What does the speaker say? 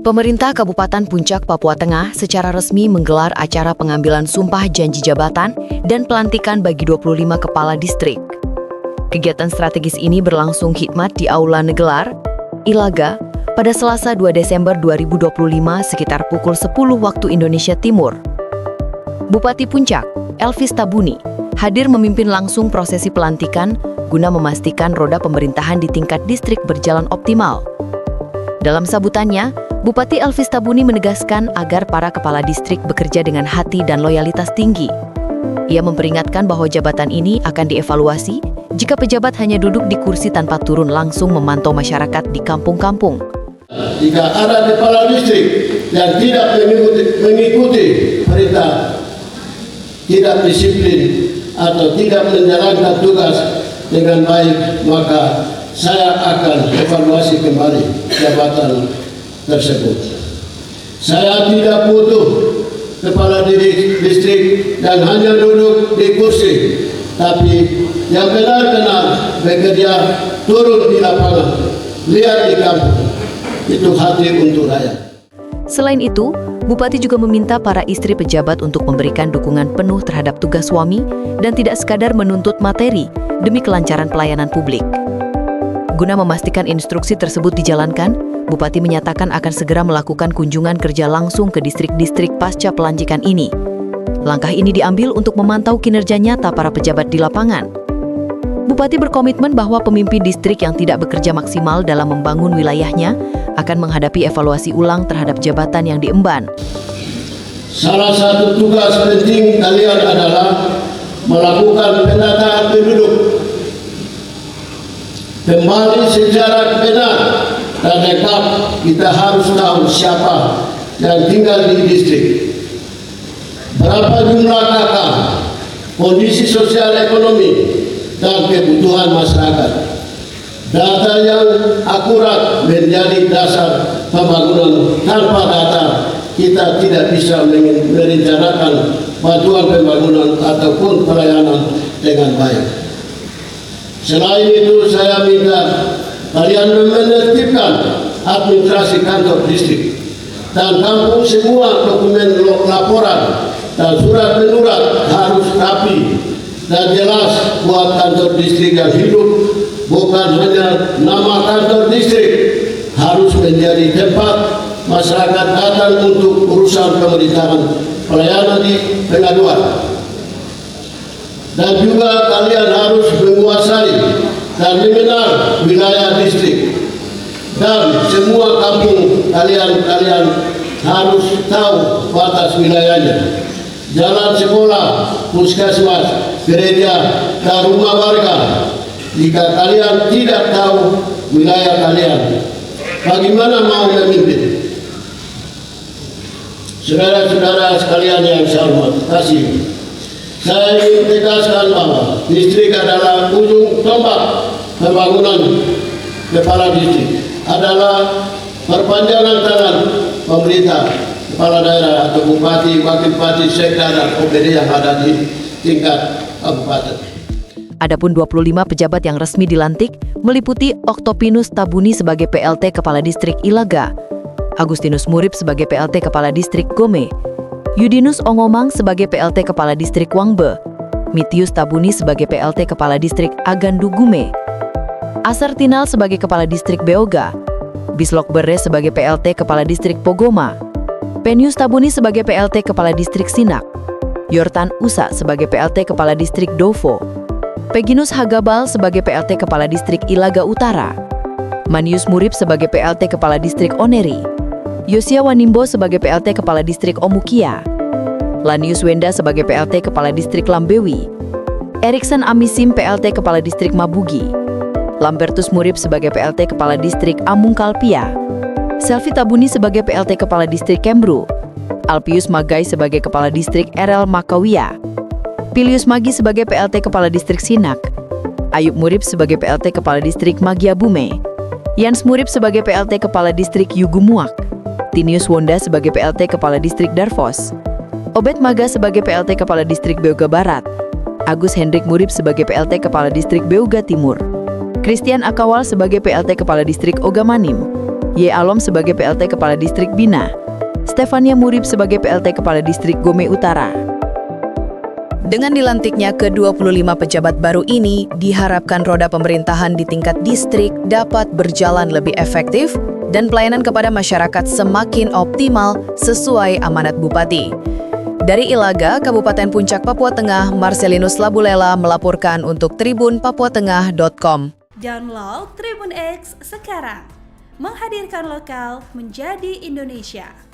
Pemerintah Kabupaten Puncak, Papua Tengah secara resmi menggelar acara pengambilan sumpah janji jabatan dan pelantikan bagi 25 kepala distrik. Kegiatan strategis ini berlangsung khidmat di Aula Negelar, Ilaga, pada Selasa 2 Desember 2025 sekitar pukul 10 waktu Indonesia Timur. Bupati Puncak, Elvis Tabuni, hadir memimpin langsung prosesi pelantikan guna memastikan roda pemerintahan di tingkat distrik berjalan optimal. Dalam sambutannya, Bupati Elvis Tabuni menegaskan agar para kepala distrik bekerja dengan hati dan loyalitas tinggi. Ia memperingatkan bahwa jabatan ini akan dievaluasi jika pejabat hanya duduk di kursi tanpa turun langsung memantau masyarakat di kampung-kampung. Jika ada kepala distrik yang tidak mengikuti perintah, tidak disiplin, atau tidak menjalankan tugas dengan baik, maka saya akan evaluasi kembali jabatan tersebut. Saya tidak butuh kepala distrik dan hanya duduk di kursi, tapi yang benar-benar bekerja turun di lapangan, lihat di kampung. Itu hati untuk rakyat. Selain itu, Bupati juga meminta para istri pejabat untuk memberikan dukungan penuh terhadap tugas suami dan tidak sekadar menuntut materi demi kelancaran pelayanan publik. Guna memastikan instruksi tersebut dijalankan, Bupati menyatakan akan segera melakukan kunjungan kerja langsung ke distrik-distrik pasca pelantikan ini. Langkah ini diambil untuk memantau kinerja nyata para pejabat di lapangan. Bupati berkomitmen bahwa pemimpin distrik yang tidak bekerja maksimal dalam membangun wilayahnya akan menghadapi evaluasi ulang terhadap jabatan yang diemban. Salah satu tugas penting kalian adalah melakukan penataan penduduk, kembali sejarah benar dan lengkap. Kita harus tahu siapa yang tinggal di distrik, berapa jumlah kakak, kondisi sosial ekonomi, dan kebutuhan masyarakat. Data yang akurat menjadi dasar pembangunan. Tanpa data, kita tidak bisa merencanakan bantuan pembangunan ataupun pelayanan dengan baik. Selain itu, saya minta kalian menertibkan administrasi kantor distrik dan kampung. Semua dokumen laporan dan surat menyurat harus rapi dan jelas buat kantor distrik yang hidup. Bukan hanya nama kantor distrik, harus menjadi tempat masyarakat datang untuk urusan pemerintahan, pelayanan di pengaduan. Dan juga kalian harus menguasai dan mengenal wilayah distrik. Dan semua kampung kalian harus tahu batas wilayahnya. Jalan sekolah, puskesmas, gereja, dan rumah warga. Jika kalian tidak tahu wilayah kalian, bagaimana mau memimpin? Saudara-saudara sekalian yang saya hormati, saya ingin tegaskan bahwa distrik adalah ujung tombak pembangunan. Kepala distrik adalah perpanjangan tangan pemerintah, kepala daerah atau bupati, wakil bupati, sekda, dan OPD yang ada di tingkat kabupaten. Adapun 25 pejabat yang resmi dilantik meliputi Oktopinus Tabuni sebagai PLT Kepala Distrik Ilaga, Agustinus Murib sebagai PLT Kepala Distrik Gome, Yudinus Ongomang sebagai PLT Kepala Distrik Wangbe, Mitius Tabuni sebagai PLT Kepala Distrik Agandu Gume, Asar Tinal sebagai Kepala Distrik Beoga, Bislok Bere sebagai PLT Kepala Distrik Pogoma, Penius Tabuni sebagai PLT Kepala Distrik Sinak, Yortan Usa sebagai PLT Kepala Distrik Dovo, Peginus Hagabal sebagai PLT Kepala Distrik Ilaga Utara, Manius Murib sebagai PLT Kepala Distrik Oneri, Yosia Wanimbo sebagai PLT Kepala Distrik Omukia, Lanius Wenda sebagai PLT Kepala Distrik Lambewi, Erikson Amisim PLT Kepala Distrik Mabugi, Lambertus Murib sebagai PLT Kepala Distrik Amungkalpia, Selvi Tabuni sebagai PLT Kepala Distrik Kembru, Alpius Magai sebagai Kepala Distrik RL Makawia, Pilius Magi sebagai PLT Kepala Distrik Sinak, Ayub Murib sebagai PLT Kepala Distrik Magiabume, Yans Murib sebagai PLT Kepala Distrik Yugumuak, Tinius Wonda sebagai PLT Kepala Distrik Darfos, Obed Maga sebagai PLT Kepala Distrik Beoga Barat, Agus Hendrik Murib sebagai PLT Kepala Distrik Beoga Timur, Christian Akawal sebagai PLT Kepala Distrik Ogamanim, Y. Alom sebagai PLT Kepala Distrik Bina, Stefania Murib sebagai PLT Kepala Distrik Gome Utara. Dengan dilantiknya ke-25 pejabat baru ini, diharapkan roda pemerintahan di tingkat distrik dapat berjalan lebih efektif dan pelayanan kepada masyarakat semakin optimal sesuai amanat Bupati. Dari Ilaga, Kabupaten Puncak, Papua Tengah, Marcelinus Labulela melaporkan untuk tribunpapuatengah.com. Download Tribun X sekarang, menghadirkan lokal menjadi Indonesia.